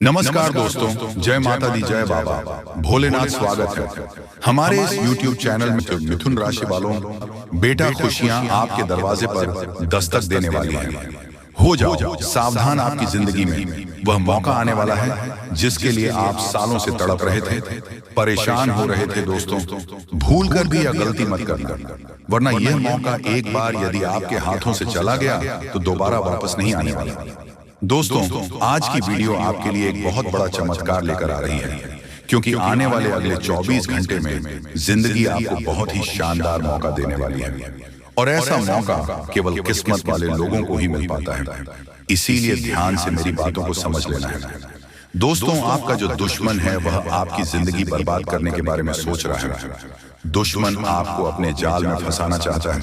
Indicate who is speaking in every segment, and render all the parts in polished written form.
Speaker 1: नमस्कार दोस्तों, जय माता दी, जय बाबा भोलेनाथ। स्वागत है हमारे इस YouTube चैनल में। जो मिथुन राशि वालों, बेटा खुशियां आपके दरवाजे पर दस्तक देने वाली हैं। हो जाओ सावधान, आपकी जिंदगी में वह मौका आने वाला है जिसके लिए आप सालों से तड़प रहे थे, परेशान हो रहे थे। दोस्तों, भूल कर भी यह गलती मत करना, वरना यह मौका एक बार यदि आपके हाथों से चला गया तो दोबारा वापस नहीं आने वाला। दोस्तों, आज की वीडियो आपके लिए एक बहुत बड़ा चमत्कार लेकर आ रही है, क्योंकि आने वाले अगले 24 घंटे में जिंदगी आपको बहुत ही शानदार मौका देने वाली है। और ऐसा मौका केवल किस्मत वाले लोगों को ही मिल पाता है, इसीलिए ध्यान से मेरी बातों को समझ लेना है। दोस्तों, आपका जो दुश्मन है वह आपकी जिंदगी बर्बाद करने के बारे में सोच रहा है। दुश्मन आपको अपने जाल में फंसाना चाहता है।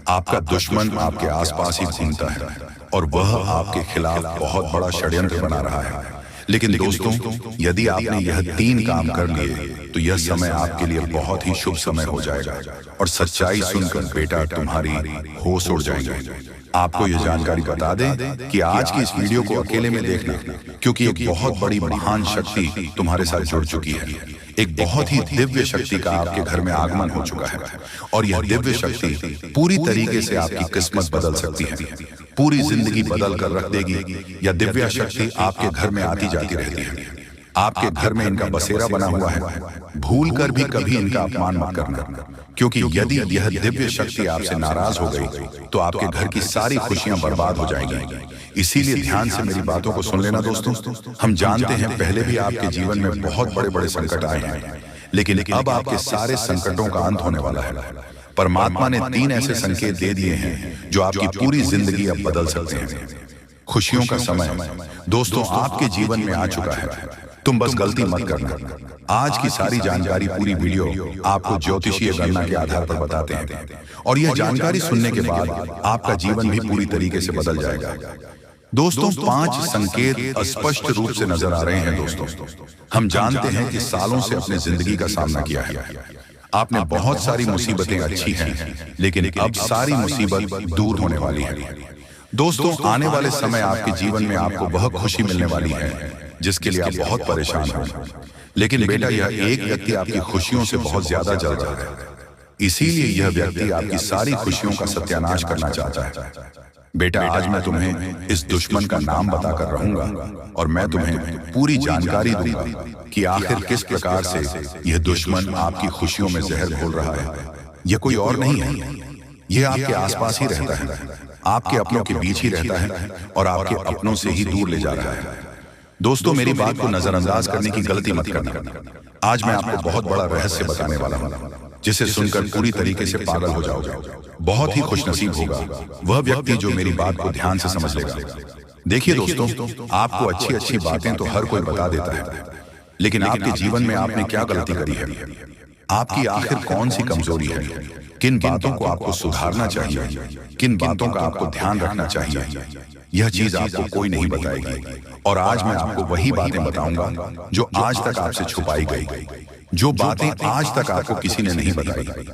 Speaker 1: आपका दुश्मन आपके आसपास ही घूमता है और वह आपके खिलाफ बहुत बड़ा षड्यंत्र बना रहा है। लेकिन दोस्तों, यदि आपने यह 3 काम कर लिए तो यह समय आपके लिए बहुत ही शुभ समय हो जाएगा और सच्चाई सुनकर बेटा तुम्हारी होश उड़ जाएंगे। आपको यह जानकारी बता दें कि आज की इस वीडियो को अकेले में देखना, क्योंकि एक बहुत बड़ी महान शक्ति तुम्हारे साथ जुड़ चुकी है। एक बहुत ही दिव्य शक्ति का आपके घर में आगमन हो चुका है और यह दिव्य शक्ति पूरी तरीके से आपकी किस्मत बदल सकती है, पूरी जिंदगी बदल कर रख देगी। यह दिव्य शक्ति आपके घर में आती जाती रहती है। आपके घर में इनका बसेरा बना हुआ है। भूल कर भी कभी इनका अपमान मत करना, क्योंकि यदि यह दिव्य शक्ति आपसे नाराज हो गई तो आपके घर की सारी खुशियां बर्बाद हो जाएंगी। इसीलिए ध्यान से मेरी बातों को सुन लेना। दोस्तों, हम जानते हैं पहले भी आपके जीवन में बहुत बड़े बड़े संकट आए हैं, लेकिन अब आपके सारे संकटों का अंत होने वाला है। परमात्मा ने 3 ऐसे संकेत दे दिए हैं जो आपकी पूरी जिंदगी अब बदल सकते हैं। खुशियों का समय दोस्तों आपके जीवन में आ चुका है। तुम बस गलती मत करना। आज की सारी जानकारी, पूरी वीडियो आपको ज्योतिषीय गणना के आधार पर बताते हैं, और यह जानकारी सुनने के बाद आपका जीवन भी पूरी तरीके से बदल जाएगा। दोस्तों, 5 संकेत स्पष्ट रूप से नजर आ रहे हैं। दोस्तों, हम जानते हैं कि सालों से अपनी जिंदगी का सामना किया है। आपने बहुत सारी मुसीबतें अच्छी हैं, लेकिन अब सारी मुसीबत दूर होने वाली है। दोस्तों, आने वाले समय आपके जीवन में आपको वह खुशी मिलने वाली है जिसके लिए आप बहुत परेशान हो। लेकिन बेटा, यह एक व्यक्ति आपकी खुशियों से बहुत ज्यादा जल रहा है, इसीलिए यह व्यक्ति आपकी सारी खुशियों का सत्यानाश करना चाहता है। बेटा, आज मैं तुम्हें इस दुश्मन का नाम बताकर रहूंगा और मैं तुम्हें पूरी जानकारी दूंगा कि आखिर किस प्रकार से यह दुश्मन आपकी खुशियों में जहर घोल रहा है। यह कोई और नहीं है, यह आपके आसपास ही रहता है, आपके अपनों के बीच ही रहता है और आपके अपनों से ही दूर ले जा रहा है। दोस्तों, मेरी बात को नजरअंदाज करने की गलती मत करना। आज मैं आपको बहुत बड़ा रहस्य बताने वाला हूँ, जिसे सुनकर पूरी तरीके से पागल हो जाओगे। बहुत ही खुशनसीब होगा वह व्यक्ति जो मेरी बात को ध्यान से समझ लेगा। देखिए दोस्तों, आपको अच्छी अच्छी बातें तो हर कोई बता देता है, लेकिन आपके जीवन में आपने क्या गलती करी है? आपकी आखिर कौन सी कमजोरी है? किन बातों को आपको सुधारना चाहिए? किन बातों का आपको ध्यान रखना चाहिए? यह चीज आपको कोई नहीं बताएगी, और आज मैं आपको वही बातें बताऊंगा जो आज तक आपसे छुपाई गई, जो बातें आज तक आपको किसी ने नहीं बताई।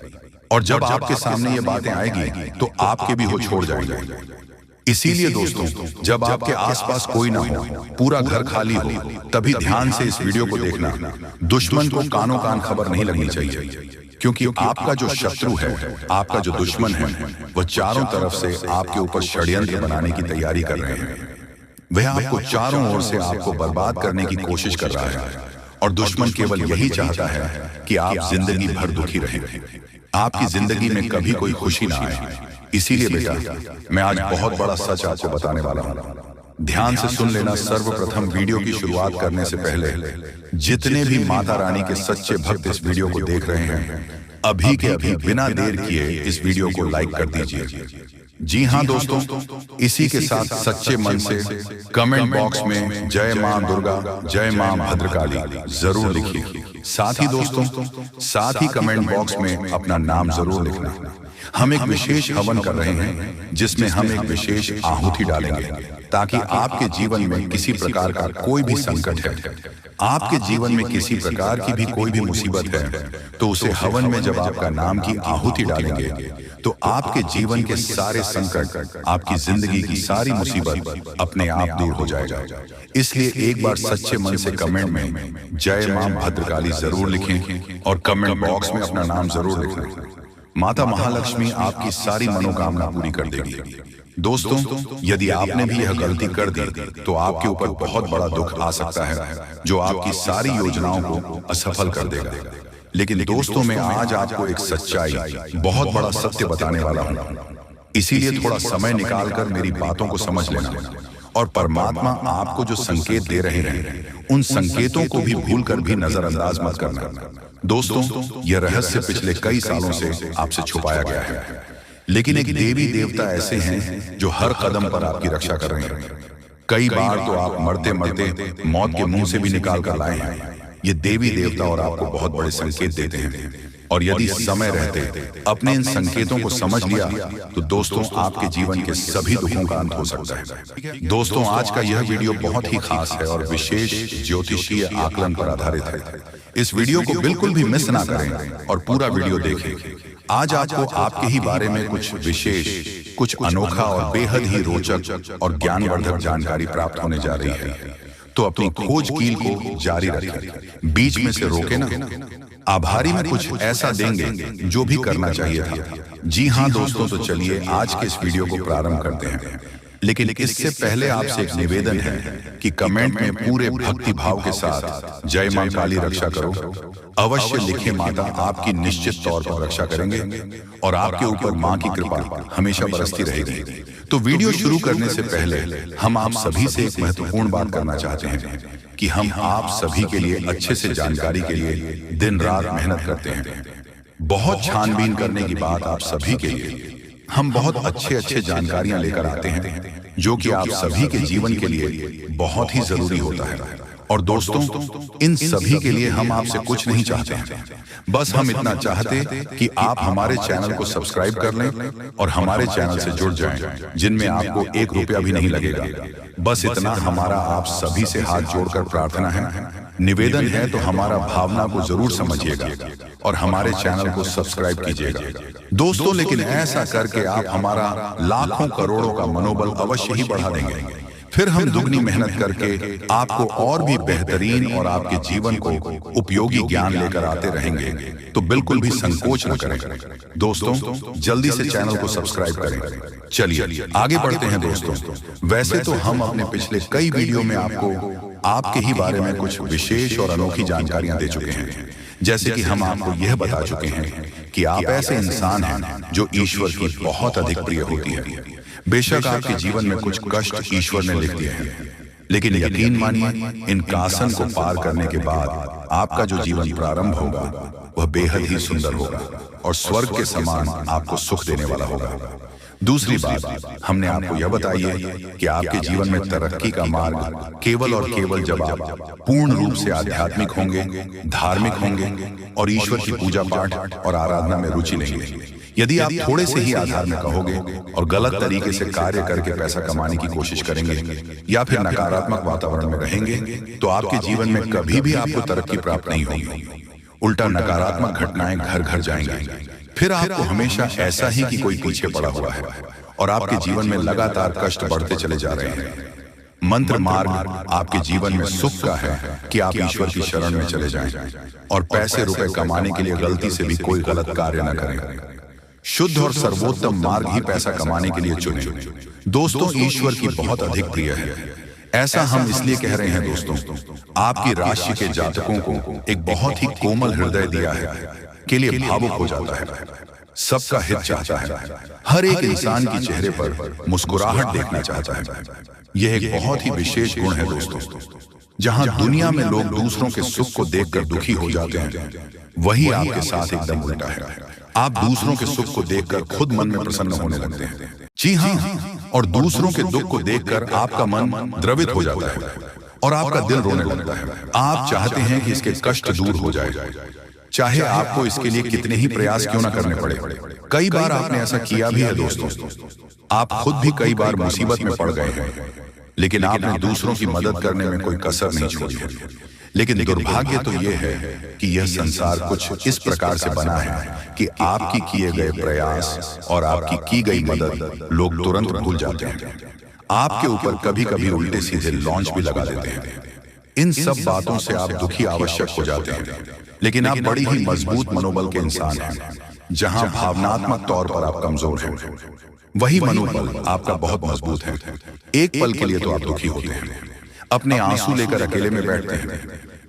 Speaker 1: और जब आपके सामने ये बातें आएगी तो आपके भी हो छोड़ जाएंगे। इसीलिए दोस्तों, जब आपके आसपास कोई ना हो, पूरा घर खाली हो, तभी ध्यान से इस वीडियो को देखना। दुश्मन को कानों कान खबर नहीं लगनी चाहिए, क्योंकि आपका जो शत्रु है, आपका जो दुश्मन है, वह चारों तरफ से आपके ऊपर षड्यंत्र बनाने की तैयारी कर रहे हैं। वह आपको चारों ओर से आपको बर्बाद करने की कोशिश कर रहा है, और दुश्मन केवल यही चाहता है कि आप जिंदगी भर दुखी रहें, आपकी जिंदगी में कभी कोई खुशी ना आए। इसीलिए बेटा, मैं आज बहुत बड़ा सच आपको बताने वाला हूँ। ध्यान से सुन लेना। सर्वप्रथम वीडियो की शुरुआत करने से पहले जितने भी माता रानी के सच्चे भक्त इस वीडियो को देख रहे हैं, अभी के अभी बिना देर किए इस वीडियो को लाइक कर दीजिए। जी हाँ दोस्तों, इसी के साथ सच्चे मन से कमेंट बॉक्स में जय मां दुर्गा, जय मां भद्रकाली जरूर लिखिए। साथ ही दोस्तों, साथ ही कमेंट बॉक्स में अपना नाम जरूर लिखना। हम एक विशेष हवन कर रहे हैं, जिसमें हम एक विशेष आहुति डालेंगे, ताकि आपके जीवन में किसी प्रकार का कोई भी संकट है, आपके जीवन में किसी प्रकार की भी कोई भी मुसीबत है, तो उसे हवन में जब आपका नाम की आहुति डालेंगे तो आपके जीवन के सारे संकट, आपकी जिंदगी की सारी मुसीबत अपने आप दूर हो जाएगा। इसलिए एक बार सच्चे मन से कमेंट में जय मां भद्रकाली जरूर लिखें और कमेंट बॉक्स में अपना नाम जरूर लिखें। माता महालक्ष्मी आपकी सारी मनोकामना पूरी कर देगी। दोस्तों, यदि आपने भी यह गलती कर दी तो आपके ऊपर बहुत बड़ा दुख आ सकता है, जो आपकी सारी योजनाओं को असफल कर देगा। लेकिन दोस्तों, मैं आज आपको एक सच्चाई, बहुत बड़ा सत्य बताने वाला हूँ। इसीलिए थोड़ा समय निकालकर मेरी बातों को समझ लेना और परमात्मा आपको जो संकेत दे रहे हैं, उन संकेतों को भी भूलकर भी नजरअंदाज मत करना। दोस्तों, यह रहस्य पिछले कई सालों से आपसे छुपाया गया है, लेकिन एक देवी देवता ऐसे हैं जो हर कदम पर आपकी रक्षा कर रहे हैं। कई बार तो आप मरते मरते मौत के मुंह से भी निकाल कर लाए हैं। ये देवी देवता और आपको बहुत बड़े संकेत देते हैं, और यदि समय रहते अपने इन संकेतों को समझ लिया तो दोस्तों, आपके जीवन के सभी दुखों का अंत हो सकता है। दोस्तों, आज का यह वीडियो बहुत ही खास है और विशेष ज्योतिषीय आकलन पर आधारित है। इस वीडियो को बिल्कुल भी मिस ना करें और पूरा वीडियो देखें। आज आपको आपके ही बारे में कुछ विशेष, कुछ अनोखा और बेहद ही रोचक और ज्ञानवर्धक जानकारी प्राप्त होने जा रही है। तो अपनी खोज कील को जारी रखें, बीच में से रोके ना। आभारी में कुछ ऐसा देंगे जो भी करना चाहिए था। जी हाँ दोस्तों, तो चलिए आज के इस वीडियो को प्रारंभ करते हैं। लेकिन इससे पहले आपसे एक निवेदन है कि कमेंट में पूरे भक्ति भाव के साथ जय मां काली रक्षा करो अवश्य लिखें। माता आपकी निश्चित तौर पर रक्षा करेंगे और आपके ऊपर मां की कृपा हमेशा बरसती रहेगी। तो वीडियो शुरू करने से पहले हम आप सभी से एक महत्वपूर्ण बात करना चाहते हैं कि हम आप सभी के लिए अच्छे से जानकारी के लिए दिन रात मेहनत करते हैं। बहुत छानबीन करने की बात आप सभी के लिए हम बहुत अच्छे जानकारियां लेकर आते हैं, जो कि आप सभी के जीवन के लिए बहुत ही जरूरी होता है। और दोस्तों, इन सभी के लिए हम आपसे कुछ नहीं चाहते हैं, बस हम इतना चाहते कि आप हमारे चैनल को सब्सक्राइब कर लें और हमारे चैनल से जुड़ जाएं, जिनमें आपको 1 रुपया भी नहीं लगेगा। बस इतना हमारा आप सभी से हाथ जोड़कर प्रार्थना है, निवेदन है। तो हमारा भावना को जरूर समझिएगा और हमारे चैनल को सब्सक्राइब कीजिएगा दोस्तों। लेकिन ऐसा करके आप हमारा लाखों करोड़ों का मनोबल अवश्य ही बढ़ा देंगे। फिर हम दुगनी मेहनत करके आपको और भी बेहतरीन और आपके जीवन को उपयोगी ज्ञान लेकर आते रहेंगे। तो बिल्कुल भी संकोच न करें दोस्तों, जल्दी से चैनल को सब्सक्राइब करें। चलिए आगे बढ़ते हैं दोस्तों। वैसे तो हम अपने पिछले कई वीडियो में आपको आपके ही बारे में कुछ विशेष और अनोखी जानकारियां दे चुके हैं। जैसे कि हम आपको यह बता चुके हैं कि आप ऐसे इंसान हैं जो ईश्वर की बहुत अधिक प्रिय होती है। बेशक आपके जीवन में कुछ कष्ट ईश्वर ने लिख दिए हैं, लेकिन यकीन मानिए, इन कासन को पार करने के बाद आपका जो जीवन प्रारंभ होगा वह बेहद ही सुंदर होगा और स्वर्ग के समान आपको सुख देने वाला होगा। दूसरी बात, हमने आपको यह बताई है कि आपके जीवन में तरक्की का मार्ग केवल और केवल जब आप पूर्ण रूप से आध्यात्मिक होंगे, धार्मिक होंगे और ईश्वर की पूजा पाठ और आराधना में रुचि लेंगे। यदि आप थोड़े से ही आधार में कहोगे और गलत तरीके से कार्य करके पैसा कमाने की कोशिश करेंगे या फिर नकारात्मक वातावरण में रहेंगे, तो आपके जीवन में कभी भी आपको तरक्की प्राप्त नहीं होगी। उल्टा नकारात्मक घटनाएं घर घर जाएंगी। फिर आपको हमेशा ऐसा ही कि कोई पीछे पड़ा हुआ है और आपके जीवन में लगातार कष्ट बढ़ते चले जा रहे हैं। मंत्र मार्ग आपके जीवन में सुख का है कि आप ईश्वर की शरण में चले जाएं और पैसे रुपए कमाने के लिए गलती से भी कोई गलत कार्य न करें। शुद्ध और सर्वोत्तम मार्ग ही पैसा कमाने के लिए चुने। दोस्तों, ईश्वर की बहुत अधिक प्रिय है। ऐसा हम इसलिए कह रहे हैं दोस्तों, आपकी राशि के जातकों को एक बहुत ही कोमल हृदय दिया है के लिए भावुक हो जाता है, सबका हित चाहता है, हर एक इंसान की चेहरे पर मुस्कुराहट देखना चाहता है। यह एक बहुत ही विशेष गुण है दोस्तों। जहां दुनिया में लोग दूसरों के सुख को देखकर दुखी हो जाते हैं, वही आपके साथ एकदम उल्टा है। आप दूसरों के सुख को देखकर खुद मन में प्रसन्न होने लगते हैं। जी हाँ, और दूसरों के दुख को देखकर आपका मन द्रवित हो जाता है और आपका दिल रोने लगता है। आप चाहते हैं कि इसके कष्ट दूर हो जाए, चाहे आपको इसके लिए कितने ही प्रयास क्यों ना करने पड़े। कई बार आपने ऐसा किया भी है दोस्तों। आप खुद भी कई बार मुसीबत में पड़ गए हैं, लेकिन आपने दूसरों की मदद करने में कोई कसर नहीं छोड़ी है। लेकिन दुर्भाग्य तो यह है कि यह संसार कुछ इस प्रकार से बना है कि आपकी किए गए प्रयास और आपकी की गई मदद लोग तुरंत भूल जाते हैं। आपके ऊपर कभी कभी उल्टे सीधे लॉन्च भी लगा देते हैं। इन सब बातों से आप दुखी आवश्यक हो जाते हैं, लेकिन आप बड़ी ही मजबूत मनोबल के इंसान हैं। जहां भावनात्मक तौर पर आप कमजोर हैं, वही मनोबल आपका बहुत मजबूत है। एक पल के लिए तो आप दुखी होते हैं, अपने आंसू लेकर अकेले में बैठते हैं,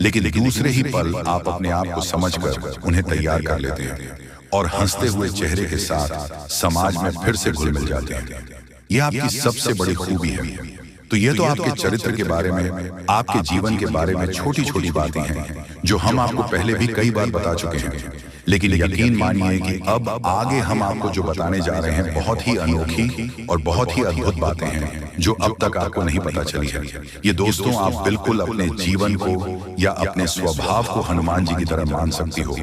Speaker 1: लेकिन दूसरे ही पल आप अपने आप को समझकर उन्हें तैयार कर लेते हैं और हंसते हुए चेहरे के साथ समाज में फिर से घुल मिल जाते हैं। यह आपकी सबसे बड़ी खूबी है। तो यह तो आपके चरित्र के बारे में, आपके जीवन के बारे में छोटी छोटी बातें हैं जो हम आपको पहले भी कई बार बता चुके हैं। लेकिन यकीन मानिए कि अब आगे हम आपको जो बताने जा रहे हैं बहुत ही अनोखी और बहुत ही अद्भुत बातें हैं जो अब तक आपको नहीं पता चली है। ये दोस्तों, आप बिल्कुल अपने जीवन को या अपने स्वभाव को हनुमान जी की तरह मान सकती हो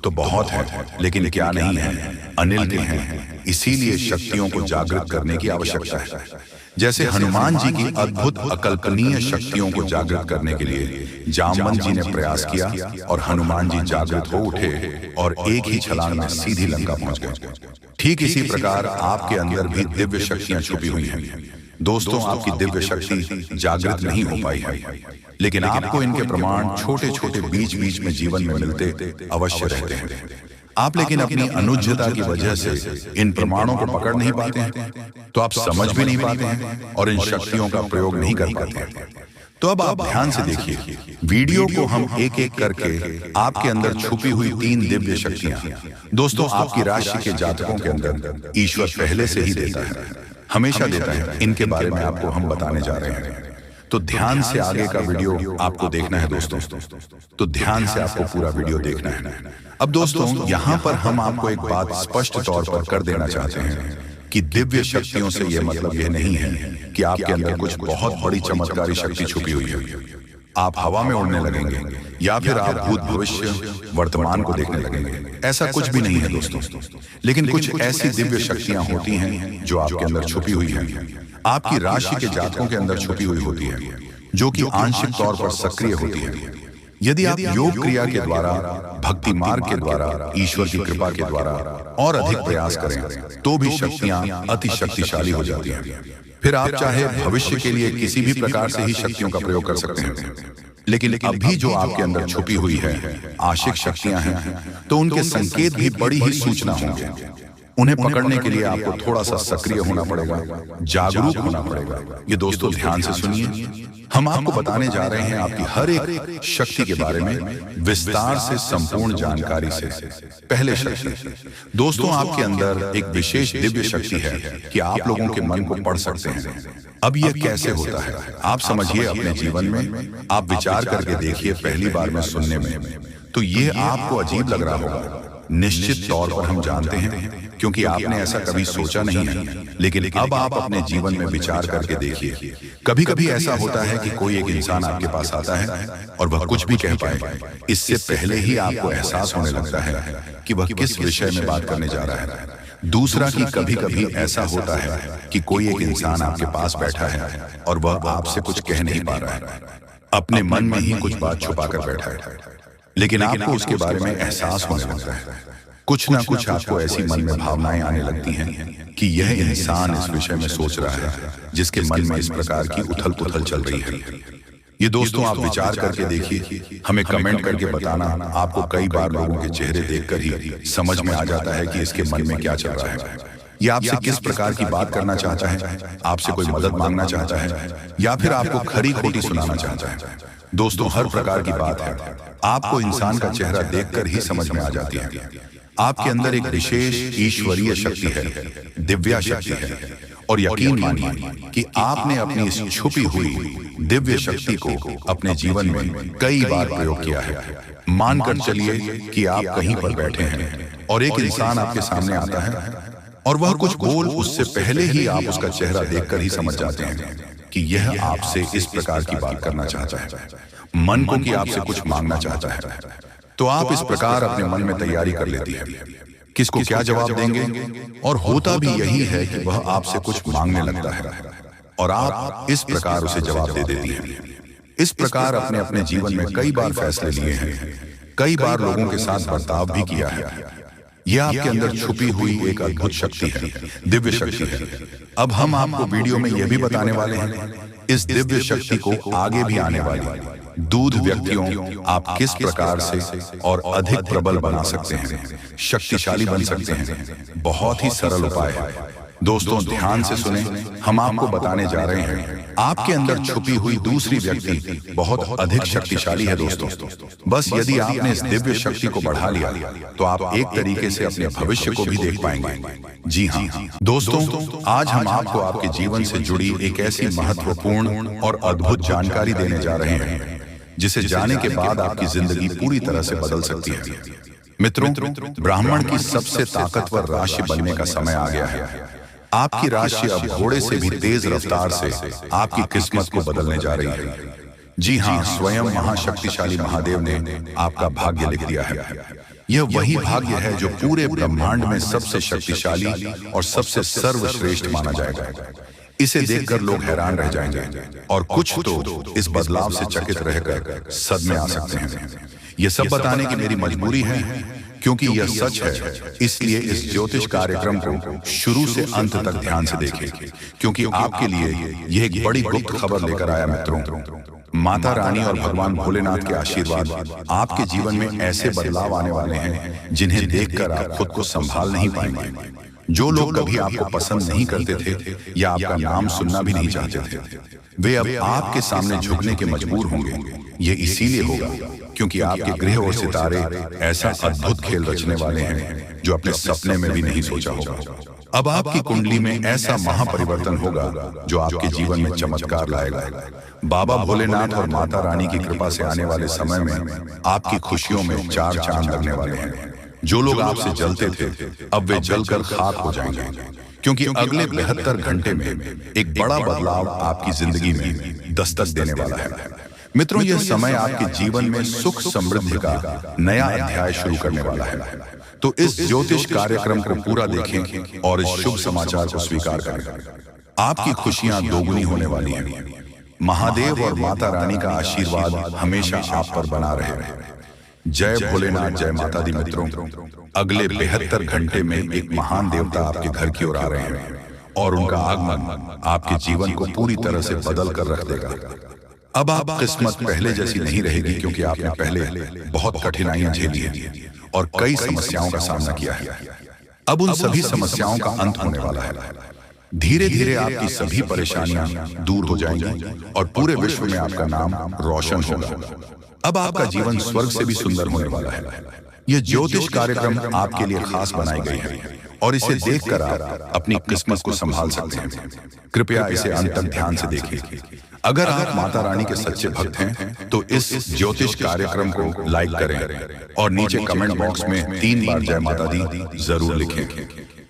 Speaker 1: तो बहुत है, लेकिन क्या नहीं है, अनिल के हैं। इसीलिए शक्तियों को जागृत करने की आवश्यकता है। जैसे हनुमान जी की अद्भुत अकल्पनीय शक्तियों को जागृत करने के लिए जामवंत जी ने प्रयास किया और हनुमान जी जागृत हो उठे और एक ही छलांग में सीधी लंका पहुंच गए। ठीक इसी प्रकार आपके अंदर भी दिव्य शक्तियां छुपी हुई हैं। दोस्तों, आपकी दिव्य शक्ति जागृत नहीं हो पाई है, लेकिन आपको इनके प्रमाण छोटे छोटे बीच बीच में जीवन में मिलते अवश्य रहते हैं। आप लेकिन अपनी अनुज्ञता की वजह से इन प्रमाणों को पकड़ नहीं पाते हैं, तो आप समझ भी नहीं पाते हैं और इन शक्तियों का प्रयोग नहीं कर पाते हैं। तो अब आप ध्यान से देखिए, वीडियो को हम एक एक करके आपके अंदर छुपी हुई 3 दिव्य शक्तियां, दोस्तों आपकी राशि के जातकों के अंदर ईश्वर पहले से ही देता है, हमेशा देता है। इनके बारे में आपको हम बताने जा रहे हैं, तो ध्यान से आगे का वीडियो आपको देखना है दोस्तों। तो ध्यान से आपको पूरा वीडियो देखना है। अब दोस्तों, यहाँ पर हम आपको एक बात स्पष्ट तौर पर कर देना चाहते हैं कि दिव्य शक्तियों से यह मतलब यह नहीं है कि आपके अंदर कुछ बहुत बड़ी चमत्कारी शक्ति छुपी हुई है, आप हवा में उड़ने लगेंगे या फिर आप भूत भविष्य वर्तमान को देखने लगेंगे। ऐसा कुछ भी नहीं है दोस्तों, लेकिन कुछ ऐसी दिव्य शक्तियां होती हैं जो आपके अंदर छुपी हुई हैं, आपकी राशि के जातकों के अंदर छुपी हुई होती है, जो कि आंशिक तौर पर सक्रिय होती है। यदि आप योग क्रिया के द्वारा, भक्ति मार्ग के द्वारा, ईश्वर की कृपा के द्वारा और अधिक प्रयास करें तो भी शक्तियां अति शक्तिशाली हो जाती हैं। फिर आप चाहे भविष्य के लिए किसी भी प्रकार से ही शक्तियों का प्रयोग कर सकते हैं, लेकिन अभी जो आपके अंदर छुपी हुई है आशिक शक्तियां हैं, तो उनके संकेत भी बड़ी ही सूचना होंगे। उन्हें पकड़ने के लिए आपको थोड़ा सा सक्रिय होना पड़ेगा, जागरूक होना पड़ेगा। ये दोस्तों ध्यान से सुनिए, हम आपको बताने जा रहे हैं आपकी हर एक शक्ति के बारे में विस्तार से, संपूर्ण जानकारी से। पहले शक्ति, दोस्तों आपके अंदर एक विशेष दिव्य शक्ति है कि आप लोगों के मन को पढ़ सकते हैं। अब यह कैसे होता है आप समझिए अपने जीवन में, आप विचार करके देखिए। पहली बार में सुनने में तो ये आपको अजीब लग रहा होगा, निश्चित तौर पर हम जानते हैं, क्योंकि आपने ऐसा कभी सोचा नहीं है। लेकिन अब आप अपने जीवन में विचार करके देखिए, कभी कभी ऐसा होता है कि कोई एक इंसान आपके पास आता है और वह कुछ भी कह पाए, इससे पहले ही आपको एहसास होने लगता है कि वह किस विषय में बात करने जा रहा है। दूसरा कि कभी कभी ऐसा होता है कि कोई एक इंसान आपके पास बैठा है और वह आपसे कुछ कह नहीं पा रहा है, अपने मन में ही कुछ बात छुपा कर बैठा है, लेकिन आपको उसके बारे में एहसास होने लगता है। कुछ ना कुछ आपको ऐसी मन में भावनाएं आने लगती हैं कि यह इंसान इस विषय में सोच रहा है, जिसके मन में इस प्रकार की उथल पुथल चल रही है। ये दोस्तों आप विचार करके देखिए, हमें कमेंट करके बताना। आपको कई बार लोगों के चेहरे देखकर ही समझ में आ जाता है कि इसके मन में क्या चल रहा है। ये आपसे किस प्रकार की बात करना चाहता है, आपसे कोई मदद मांगना चाहता है या फिर आपको खरी खोटी सुनाना चाहता है। दोस्तों हर प्रकार की बात है, आपको इंसान का चेहरा देखकर ही समझ में आ जाती है। आपके अंदर एक विशेष ईश्वरीय शक्ति है, दिव्या शक्ति है, और यकीन मानिए कि आपने अपनी इस छुपी हुई दिव्य शक्ति को अपने जीवन में कई बार प्रयोग किया है। मानकर चलिए कि आप कहीं पर बैठे हैं और एक इंसान आपके सामने आता है और वह कुछ बोल, उससे पहले ही आप उसका चेहरा देखकर ही समझ जाते हैं कि यह आपसे इस प्रकार की बात करना चाहता है, मन को कि आपसे कुछ मांगना चाहता है। तो आप इस प्रकार अपने मन में तैयारी कर लेती है किसको क्या जवाब देंगे, और होता भी यही है कि वह आपसे कुछ मांगने लगता है और आप इस प्रकार उसे जवाब दे देती हैं। इस प्रकार अपने अपने जीवन में कई बार फैसले लिए हैं, कई बार लोगों के साथ बर्ताव भी किया है। यह आपके अंदर छुपी हुई एक अद्भुत शक्ति है, दिव्य शक्ति है। अब हम आपको वीडियो में यह भी बताने वाले हैं, इस दिव्य शक्ति को आगे भी आने वाली दूध व्यक्तियों आप किस प्रकार से और अधिक प्रबल बना सकते हैं, शक्तिशाली बन सकते हैं। बहुत ही सरल उपाय है दोस्तों, ध्यान से सुने। हम आपको बताने जा रहे हैं आपके अंदर छुपी हुई दूसरी व्यक्ति बहुत अधिक शक्तिशाली है दोस्तों। बस यदि आपने इस दिव्य शक्ति को बढ़ा लिया तो आप एक तरीके से अपने भविष्य को भी देख पाएंगे। जी हाँ दोस्तों, आज हम आपको आपके जीवन से जुड़ी एक ऐसी महत्वपूर्ण और अद्भुत जानकारी देने जा रहे हैं जिसे जाने के बाद आपकी जिंदगी पूरी तरह से बदल सकती है। मित्रों, ब्राह्मण की सबसे ताकतवर राशि बनने का समय आ गया है। आपकी राशि अब घोड़े से भी तेज रफ्तार से आपकी किस्मत को बदलने जा रही है। जी हाँ, स्वयं महाशक्तिशाली महादेव ने आपका भाग्य लिख दिया है। यह वही भाग्य है जो पूरे ब्रह्मांड में सबसे शक्तिशाली और सबसे सर्वश्रेष्ठ माना जाएगा। इसे देखकर लोग हैरान रह जाएंगे और कुछ तो इस बदलाव से चकित रहकर सदमे आ सकते हैं। यह सब बताने की मेरी मजबूरी है क्योंकि यह सच है, इसलिए इस ज्योतिष कार्यक्रम को शुरू से अंत तक ध्यान से देखें, क्योंकि आपके लिए यह एक बड़ी गुप्त खबर लेकर आया मित्रों। माता रानी और भगवान भोलेनाथ के आशीर्वाद आपके जीवन में ऐसे बदलाव आने वाले हैं जिन्हें देखकर आप खुद को संभाल नहीं पाएंगे। जो लोग कभी आपको पसंद नहीं करते थे या आपका नाम सुनना भी नहीं चाहते थे, वे अब आपके सामने झुकने के मजबूर होंगे। ये इसीलिए होगा क्योंकि आपके ग्रह और सितारे ऐसा अद्भुत खेल रचने वाले हैं जो अपने सपने में भी नहीं सोचा होगा। अब आपकी कुंडली में ऐसा महापरिवर्तन होगा जो आपके जीवन में चमत्कार लाएगा। बाबा भोलेनाथ और माता रानी की कृपा से आने वाले समय में आपकी खुशियों में चार चांद लगने वाले हैं। जो लोग आपसे जलते थे अब वे जलकर खाक हो जाएंगे, क्योंकि अगले 72 घंटे में एक बड़ा बदलाव आपकी जिंदगी में दस्तक देने वाला है। मित्रों, यह समय आपके जीवन में सुख समृद्धि का नया अध्याय शुरू करने वाला है। तो इस ज्योतिष कार्यक्रम को पूरा देखें और इस शुभ समाचार को स्वीकार करें। आपकी खुशियां दोगुनी होने वाली हैं। महादेव और माता रानी का आशीर्वाद हमेशा आप पर बना रहे। जय भोलेनाथ, जय माता दी। मित्रों, अगले 72 घंटे में एक महान देवता आपके घर की ओर आ रहे हैं और उनका आगमन आपके जीवन को पूरी तरह से बदल कर रख देगा। अब आप किस्मत पहले जैसी नहीं रहेगी, क्योंकि आपने पहले बहुत कठिनाइयां झेली हैं और कई समस्याओं का सामना किया है। अब उन सभी समस्याओं का अंत होने वाला है। धीरे धीरे आपकी सभी परेशानियां दूर हो जाएंगी और पूरे विश्व में आपका नाम रोशन होगा। अब आपका जीवन स्वर्ग से भी सुंदर होने वाला है। यह ज्योतिष कार्यक्रम आपके लिए खास बनाई गई है और इसे देखकर आप अपनी किस्मत को संभाल सकते हैं। कृपया इसे अंत तक ध्यान से देखें। अगर आप माता रानी के सच्चे भक्त हैं तो इस ज्योतिष कार्यक्रम को लाइक करें और नीचे कमेंट बॉक्स में 3 बार जय माता दी जरूर लिखें।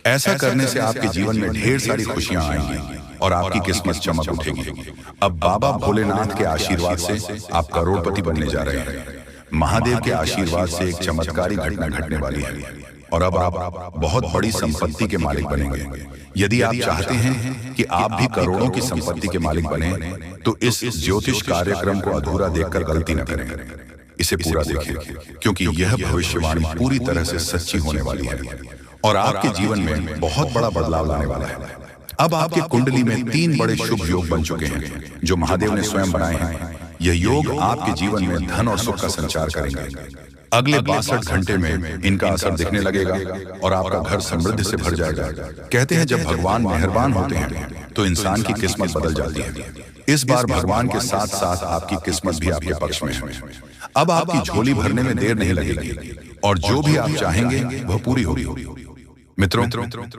Speaker 1: ऐसा करने से आपके जीवन में ढेर सारी खुशियां आएंगी और आपकी किस्मत चमक उठेगी। अब बाबा भोलेनाथ के आशीर्वाद से आप करोड़पति बनने जा रहे हैं। महादेव के आशीर्वाद से एक चमत्कारी घटना घटने वाली है और अब आप बहुत बड़ी संपत्ति के मालिक बनेंगे। यदि आप चाहते हैं कि आप भी करोड़ों की संपत्ति के मालिक बने तो इस ज्योतिष कार्यक्रम को अधूरा देखकर गलती न करें। इसे पूरा देखें, क्योंकि यह भविष्यवाणी पूरी तरह से सच्ची होने वाली है और आपके जीवन में बहुत बड़ा बदलाव लाने वाला है। अब आपकी कुंडली में 3 बड़े शुभ योग बन चुके हैं जो महादेव ने स्वयं बनाए हैं। यह योग आपके जीवन में धन और सुख का संचार करेंगे। अगले 62 घंटे में इनका असर दिखने लगेगा और आपका घर समृद्धि से भर जाएगा। कहते हैं जब भगवान मेहरबान होते हैं तो इंसान की किस्मत बदल जाती है। इस बार भगवान के साथ साथ आपकी किस्मत भी आपके पक्ष में है। अब आपकी झोली भरने में देर नहीं लगेगी और जो भी आप चाहेंगे वह पूरी होगी। मित्रों,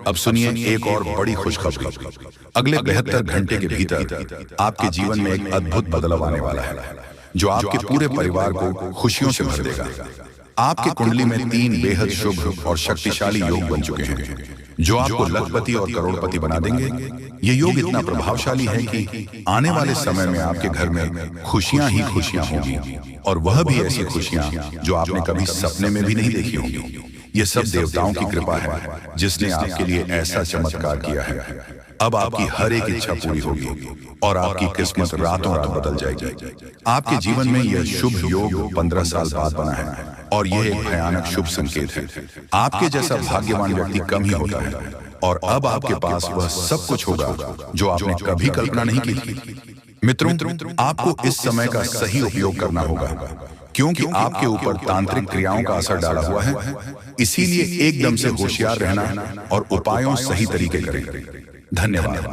Speaker 1: अब सुनिए एक और बड़ी खुशखबरी। अगले 72 घंटे के भीतर आपके जीवन में एक अद्भुत बदलाव आने वाला है जो आपके पूरे परिवार को खुशियों से भर देगा। आपकी कुंडली में 3 बेहद शुभ और शक्तिशाली योग बन चुके हैं जो आपको लखपति और करोड़पति बना देंगे। ये योग इतना प्रभावशाली है कि आने वाले समय में आपके घर में खुशियां ही खुशियां होंगी और वह भी ऐसी खुशियां जो आपने कभी सपने में भी नहीं देखी होंगी। ये सब देवताओं की कृपा है जिसने आपके लिए ऐसा चमत्कार किया है। अब आपकी हर एक इच्छा पूरी होगी और आपकी किस्मत रातों रात बदल जाएगी। आपके जीवन में यह शुभ योग 15 साल बाद बना है और यह एक भयानक शुभ संकेत है। आपके जैसा भाग्यवान व्यक्ति कम ही होता है और अब आपके पास वह सब कुछ होगा जो आपने कभी कल्पना नहीं की थी। मित्रों, आपको इस समय का सही उपयोग करना होगा क्योंकि आपके ऊपर तांत्रिक क्रियाओं का असर डाला हुआ है। इसीलिए एकदम से होशियार रहना और उपायों सही तरीके करें। धन्यवाद।